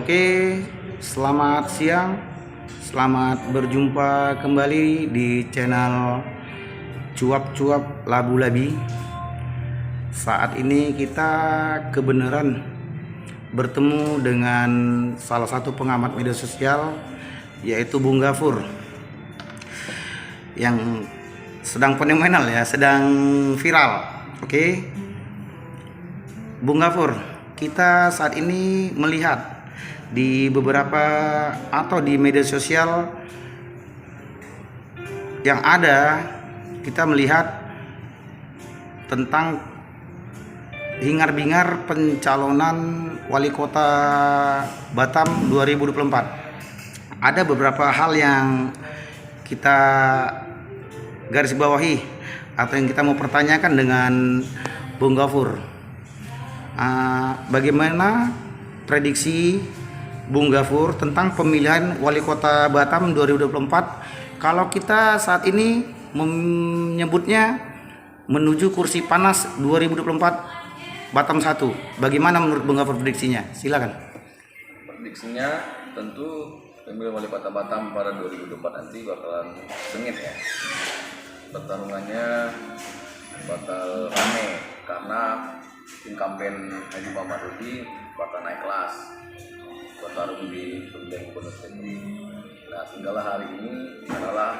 Oke, selamat siang. Selamat berjumpa kembali di channel Cuap-Cuap Labu-Labi. Saat ini kita kebenaran bertemu dengan salah satu pengamat media sosial, yaitu Bung Gafur, yang sedang fenomenal ya, sedang viral. Oke, Bung Gafur, kita saat ini melihat di beberapa atau di media sosial yang ada, kita melihat tentang hingar-bingar pencalonan wali kota Batam 2024. Ada beberapa hal yang kita garis bawahi atau yang kita mau pertanyakan dengan Bung Gafur. Bagaimana prediksi Bung Gafur tentang pemilihan wali kota Batam 2024 kalau kita saat ini menyebutnya menuju kursi panas 2024 Batam 1? Bagaimana menurut Bung Gafur prediksinya? Silakan. Prediksinya tentu pemilihan wali kota Batam pada 2024 nanti bakalan sengit ya. Pertarungannya bakal rame karena incumbent Haji Muhammad Rudi bakal naik kelas bertarung di pemilihan gubernur Tetri. Nah, tinggallah hari ini adalah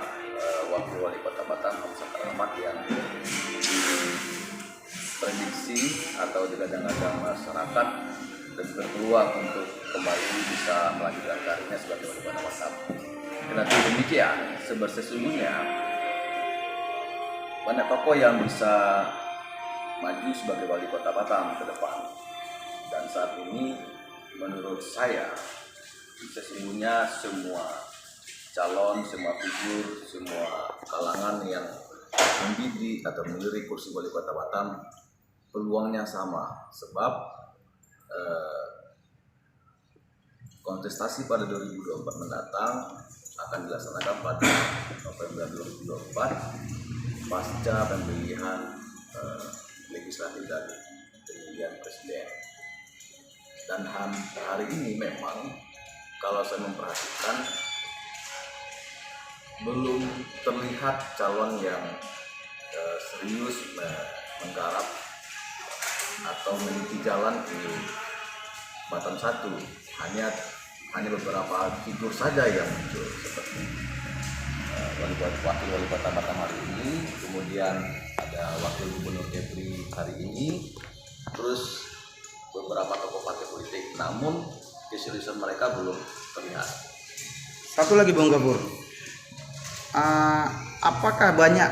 wakil wali kota Batam Hamzahar Ahmad yang prediksi atau digadang-gadang masyarakat dan berpeluang untuk kembali bisa melanjutkan karirnya sebagai wali kota Batam. Kenapa demikian? Sesungguhnya banyak tokoh yang bisa maju sebagai wali kota Batam ke depan, dan saat ini menurut saya sesungguhnya semua calon, semua figur, semua kalangan yang membidik atau melirik kursi wali kota Batam peluangnya sama, sebab kontestasi pada 2024 mendatang akan dilaksanakan pada November 2024 pasca pemilihan legislatif dan pemilihan presiden. Dan hari ini memang kalau saya memperhatikan belum terlihat calon yang serius menggarap atau meniti jalan di Batam 1. Hanya beberapa figur saja yang muncul, seperti wakil wali kota Batam hari ini, kemudian ada wakil gubernur Tetri hari ini, terus beberapa tokoh partai politik, namun keseriusan mereka belum terlihat. Satu lagi Bung Gafur, apakah banyak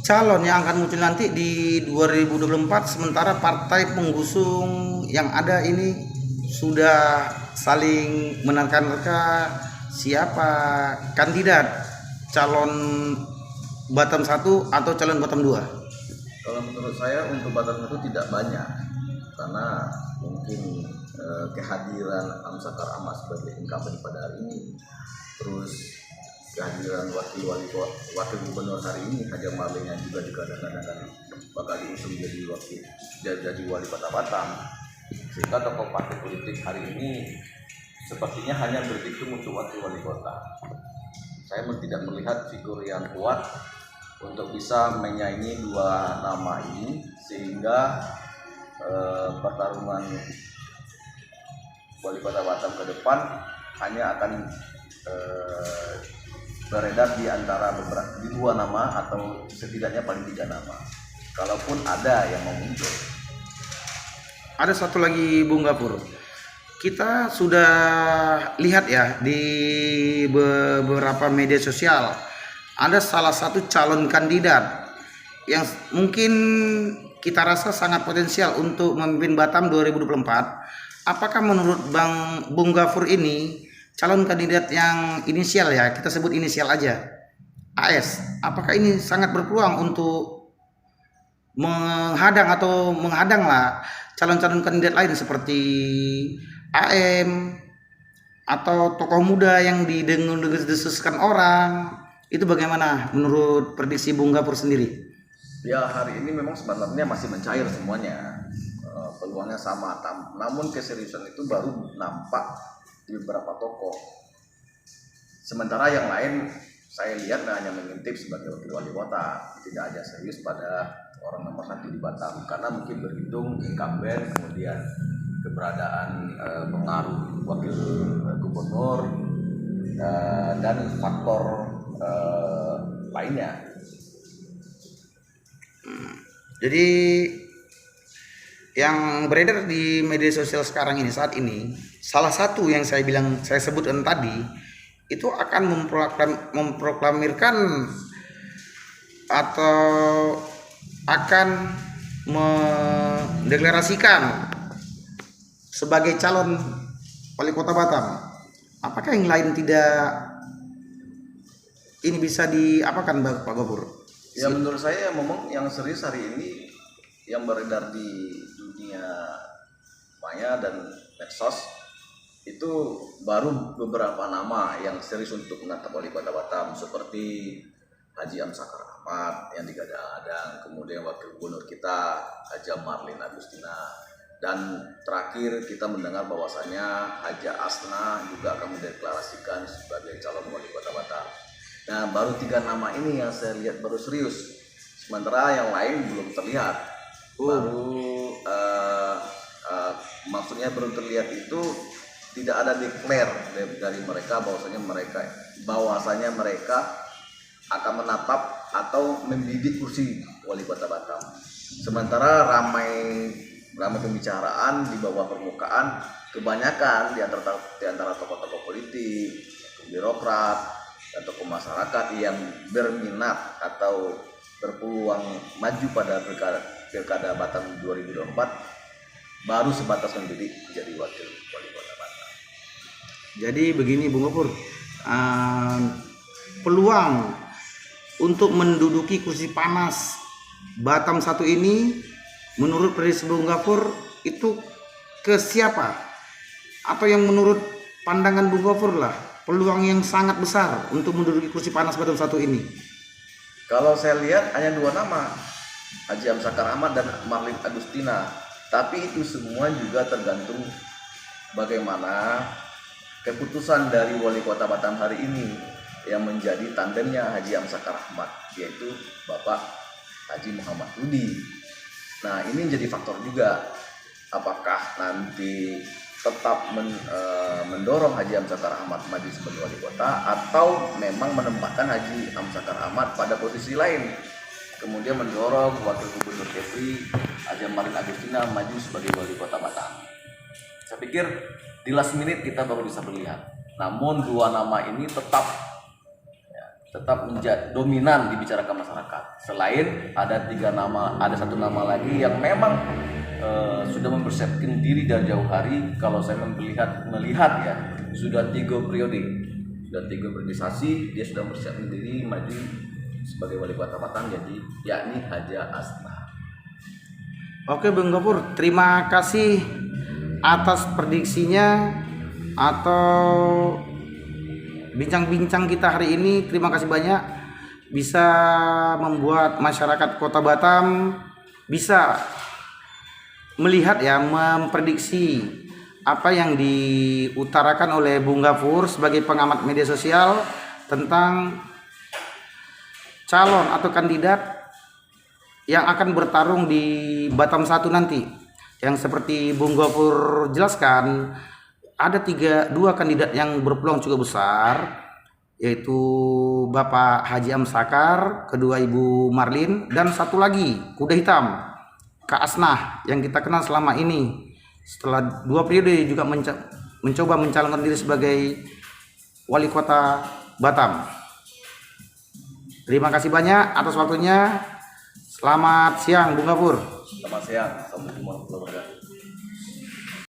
calon yang akan muncul nanti di 2024 sementara partai pengusung yang ada ini sudah saling menerka-nerka siapa kandidat calon Batam 1 atau calon Batam 2? Kalau menurut saya untuk Batam 1 tidak banyak, karena mungkin kehadiran Hamzahar Ahmad sebagai incumbent pada hari ini, terus kehadiran wakil gubernur hari ini Haji Malik yang juga digadang-gadang bakal diusung jadi wali kota Batam, sehingga tokoh partai politik hari ini sepertinya hanya berhitung untuk wakil wali kota. Saya tidak melihat figur yang kuat untuk bisa menyaingi dua nama ini, sehingga pertarungan wali kota Batam ke depan hanya akan beredar di antara di dua nama atau setidaknya paling 3 nama, kalaupun ada yang mau muncul. Ada satu lagi Bung Gafur, kita sudah lihat ya di beberapa media sosial ada salah satu calon kandidat yang mungkin kita rasa sangat potensial untuk memimpin Batam 2024. Apakah menurut Bung Gafur ini calon kandidat yang inisial ya, kita sebut inisial aja, AS, apakah ini sangat berpeluang untuk menghadang lah calon-calon kandidat lain seperti AM atau tokoh muda yang didengus-desuskan orang? Itu bagaimana menurut prediksi Bung Gafur sendiri? Ya, hari ini memang sebenarnya masih mencair semuanya. peluangnya sama. Namun keseriusan itu baru nampak di beberapa tokoh. Sementara yang lain saya lihat hanya mengintip sebagai wakil wali kota, tidak ada serius pada orang nomor 1 di Batam, karena mungkin berhitung incumbent, kemudian keberadaan pengaruh wakil gubernur dan faktor lainnya. Jadi yang beredar di media sosial sekarang ini, saat ini, salah satu yang saya sebutkan tadi itu akan memproklamirkan atau akan mendeklarasikan sebagai calon wali kota Batam. Apakah yang lain tidak ini bisa diapakan Pak Gopur? Ya menurut saya memang yang serius hari ini yang beredar di dunia maya dan medsos itu baru beberapa nama yang serius untuk menatap wali kota Batam, seperti Haji Amsakar Ahmad yang digadang-gadang, kemudian wakil gubernur kita Haja Marlin Agustina, dan terakhir kita mendengar bahwasannya Haja Asna juga akan mendeklarasikan sebagai calon wali kota Batam. Nah, baru 3 nama ini yang saya lihat baru serius, sementara yang lain belum terlihat. Maksudnya belum terlihat itu tidak ada declare dari mereka bahwasanya mereka akan menatap atau membidik kursi wali kota Batam. Sementara ramai pembicaraan di bawah permukaan, kebanyakan di antara tokoh-tokoh politik, birokrat, dan tokoh masyarakat yang berminat atau berpeluang maju pada pilkada Batam 2024 baru sebatas membidik jadi wakil wali kota Batam. Jadi begini Bung Gopur, peluang untuk menduduki kursi panas Batam 1 ini menurut prediksi Bung Gopur itu ke siapa? Atau yang menurut pandangan Bung Gopur lah peluang yang sangat besar untuk menduduki kursi panas Batam 1 ini? Kalau saya lihat hanya 2 nama, Haji Amsakar Ahmad dan Marlin Agustina. Tapi itu semua juga tergantung bagaimana keputusan dari wali kota Batam hari ini yang menjadi tandemnya Haji Amsakar Ahmad, yaitu Bapak Haji Muhammad Rudi. Nah, ini menjadi faktor juga, apakah nanti tetap mendorong Haji Amsakar Ahmad maju sebagai wali kota, atau memang menempatkan Haji Amsakar Ahmad pada posisi lain, kemudian mendorong wakil gubernur Kepri Haja Marlin Agustina maju sebagai wali kota Batam. Saya pikir di last minute kita baru bisa melihat. Namun 2 nama ini tetap menjadi dominan dibicarakan masyarakat. Selain ada 3 nama, ada 1 nama lagi yang memang sudah mempersiapkan diri dari jauh hari. Kalau saya melihat ya, sudah 3 periode, sudah 3 periodisasi, dia sudah mempersiapkan diri maju sebagai wali kota Batam, yakni Haja Asna. Oke Bung Gopur, terima kasih atas prediksinya atau bincang-bincang kita hari ini. Terima kasih banyak, bisa membuat masyarakat Kota Batam bisa melihat ya, memprediksi apa yang diutarakan oleh Bung Gopur sebagai pengamat media sosial tentang calon atau kandidat yang akan bertarung di Batam 1 nanti. Yang seperti Bung Gopur jelaskan, ada 2 kandidat yang berpeluang cukup besar, yaitu Bapak Haji Amsakar, kedua Ibu Marlin, dan 1 lagi kuda hitam Kak Asnah yang kita kenal selama ini. Setelah 2 periode juga mencoba mencalonkan diri sebagai wali kota Batam. Terima kasih banyak atas waktunya. Selamat siang Bung Gopur. Selamat siang. Assalamualaikum warahmatullahi wabarakatuh.